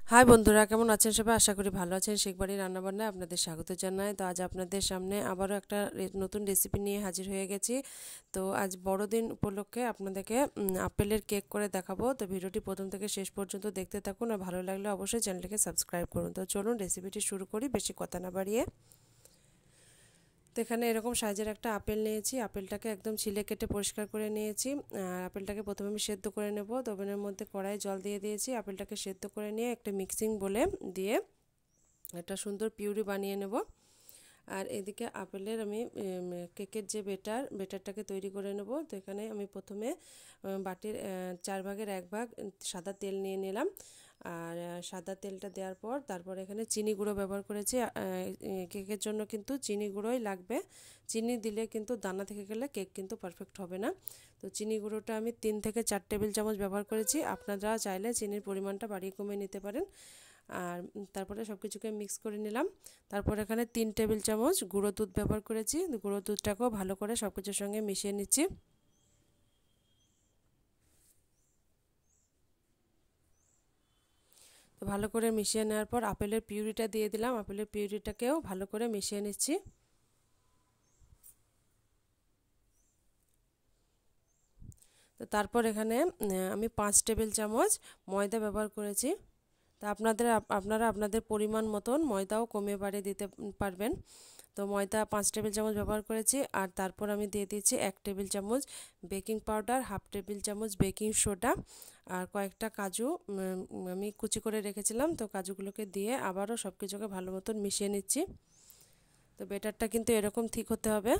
High বন্ধুরা, কেমন আছেন সবাই? আশা করি ভালো আছেন। শেখবাড়ি রান্নাবান্নায় আপনাদের স্বাগত জানাই। তো আজ আপনাদের সামনে আবারও একটা নতুন রেসিপি নিয়ে হাজির হয়ে গেছি। তো আজ বড়দিন উপলক্ষে আপনাদেরকে আপেলের কেক করে দেখাবো। তো ভিডিওটি প্রথম থেকে শেষ পর্যন্ত দেখতে থাকুন, আর ভালো লাগলে অবশ্যই চ্যানেলটিকে সাবস্ক্রাইব করুন। তো চলুন রেসিপিটি শুরু করি বেশি কথা না বাড়িয়ে। তো এখানে এরকম সাইজের একটা আপেল নিয়েছি। আপেলটাকে একদম ছিলে কেটে পরিষ্কার করে নিয়েছি। আর আপেলটাকে প্রথমে আমি সেদ্ধ করে নেব। তো ওভেনের মধ্যে কড়াইয়ে জল দিয়ে দিয়েছি। আপেলটাকে সেদ্ধ করে নিয়ে একটা মিক্সিং বলে দিয়ে একটা সুন্দর পিউরি বানিয়ে নেব। আর এদিকে আপেলের আমি কেকের যে বেটারটাকে তৈরি করে নেব। তো এখানে আমি প্রথমে বাটির 4 ভাগের 1 ভাগ সাদা তেল নিয়ে নিলাম। আর সাদা তেলটা দেওয়ার পর তারপর এখানে চিনি গুঁড়ো ব্যবহার করেছি। কেকের জন্য কিন্তু চিনি গুঁড়োই লাগবে। চিনি দিলে কিন্তু দানা থেকে গেলে কেক কিন্তু পারফেক্ট হবে না। তো চিনি গুঁড়োটা আমি 3 থেকে 4 টেবিল চামচ ব্যবহার করেছি। আপনারা চাইলে চিনির পরিমাণটা বাড়িয়ে কমিয়ে নিতে পারেন। আর তারপরে সব কিছুকে মিক্স করে নিলাম। তারপর এখানে 3 টেবিল চামচ গুঁড়ো দুধ ব্যবহার করেছি। গুঁড়ো দুধটাকেও ভালো করে সব কিছুর সঙ্গে মিশিয়ে নিচ্ছি। তো ভালো করে মিশিয়ে নেওয়ার পর আপেলের পিউরিটা দিয়ে দিলাম। আপেলের পিউরিটাকেও ভালো করে মিশিয়ে নিচ্ছি। তো তারপর এখানে আমি 5 টেবিল চামচ ময়দা ব্যবহার করেছি। তা আপনারা আপনাদের পরিমাণ মতন ময়দাও কমিয়ে বাড়িয়ে দিতে পারবেন। তো ময়দা 5 টেবিল চামচ ব্যবহার করেছি। আর তারপর আমি দিয়ে দিয়েছি 1 টেবিল চামচ বেকিং পাউডার, হাফ টেবিল চামচ বেকিং সোডা, আর কয়েকটা কাজু আমি কুচি করে রেখেছিলাম। তো কাজুগুলোকে দিয়ে আবারও সব কিছুকে ভালো মতন মিশিয়ে নিচ্ছি। তো ব্যাটারটা কিন্তু এরকম ঠিক হতে হবে।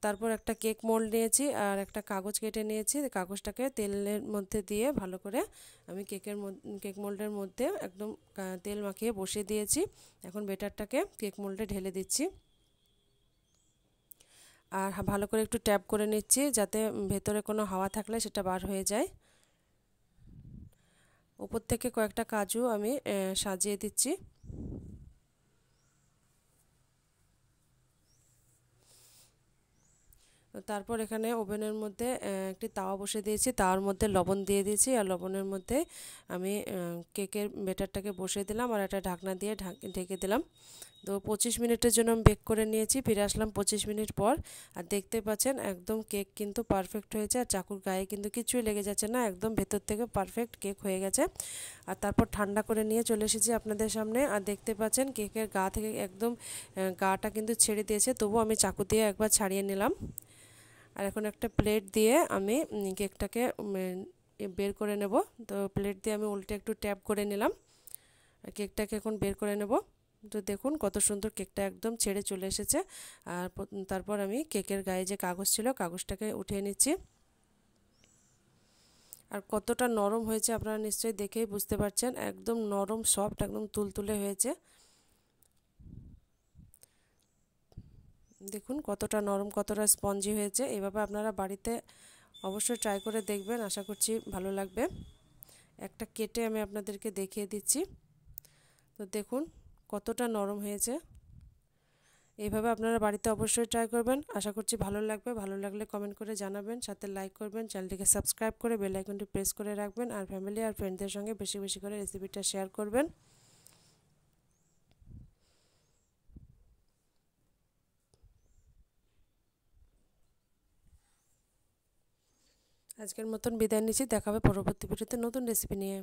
তারপর একটা কেক মোল্ড নিয়েছি আর একটা কাগজ কেটে নিয়েছি। কাগজটাকে তেলের মধ্যে দিয়ে ভালো করে আমি কেক মোল্ডের মধ্যে একদম তেল মাখিয়ে বসিয়ে দিয়েছি। এখন ব্যাটারটাকে কেক মোল্ডে ঢেলে দিচ্ছি। আর ভালো করে একটু ট্যাপ করে নিচ্ছি যাতে ভেতরে কোনো হাওয়া থাকলে সেটা বার হয়ে যায়। উপর থেকে কয়েকটা কাজু আমি সাজিয়ে দিচ্ছি। তারপর এখানে ওভেনের মধ্যে একটি তাওয়া বসিয়ে দিয়েছি। তাওয়ার মধ্যে লবণ দিয়ে দিয়েছি। আর লবণের মধ্যে আমি কেকের ব্যাটারটাকে বসিয়ে দিলাম আর একটা ঢাকনা দিয়ে ঢেকে দিলাম। তো 25 মিনিটের জন্য আমি বেক করে নিয়েছি। ফিরে আসলাম 25 মিনিট পর। আর দেখতে পাচ্ছেন একদম কেক কিন্তু পারফেক্ট হয়েছে। আর চাকুর গায়ে কিন্তু কিছুই লেগে যাচ্ছে না, একদম ভেতর থেকে পারফেক্ট কেক হয়ে গেছে। আর তারপর ঠান্ডা করে নিয়ে চলে এসেছি আপনাদের সামনে। আর দেখতে পাচ্ছেন কেকের গা থেকে একদম গাটা কিন্তু ছেড়ে দিয়েছে, তবুও আমি চাকু দিয়ে একবার ছাড়িয়ে নিলাম। আর এখন একটা প্লেট দিয়ে আমি কেকটাকে বের করে নেব। তো প্লেট দিয়ে আমি উল্টে একটু ট্যাপ করে নিলাম। কেকটাকে এখন বের করে নেব। তো দেখুন কত সুন্দর কেকটা একদম ছেড়ে চলে এসেছে। আর তারপর আমি কেকের গায়ে যে কাগজ ছিল কাগজটাকে উঠিয়ে নিচ্ছি। আর কতটা নরম হয়েছে আপনারা নিশ্চয়ই দেখেই বুঝতে পারছেন। একদম নরম সফট, একদম তুলতুলে হয়েছে। দেখুন কতটা নরম, কতটা স্পঞ্জি হয়েছে। এভাবে আপনারা বাড়িতে অবশ্যই ট্রাই করে দেখবেন, আশা করছি ভালো লাগবে। একটা কেটে আমি আপনাদেরকে দেখিয়ে দিচ্ছি। তো দেখুন কতটা নরম হয়েছে। এইভাবে আপনারা বাড়িতে অবশ্যই ট্রাই করবেন, আশা করছি ভালো লাগবে। ভালো লাগলে কমেন্ট করে জানাবেন, সাথে লাইক করবেন, চ্যানেলটিকে সাবস্ক্রাইব করে বেল আইকনটি প্রেস করে রাখবেন। আর ফ্যামিলি আর ফ্রেন্ডদের সঙ্গে বেশি বেশি করে রেসিপিটা শেয়ার করবেন। আজকের মতন বিদায় নিচ্ছি। দেখা হবে পরবর্তী ভিডিওতে নতুন রেসিপি নিয়ে।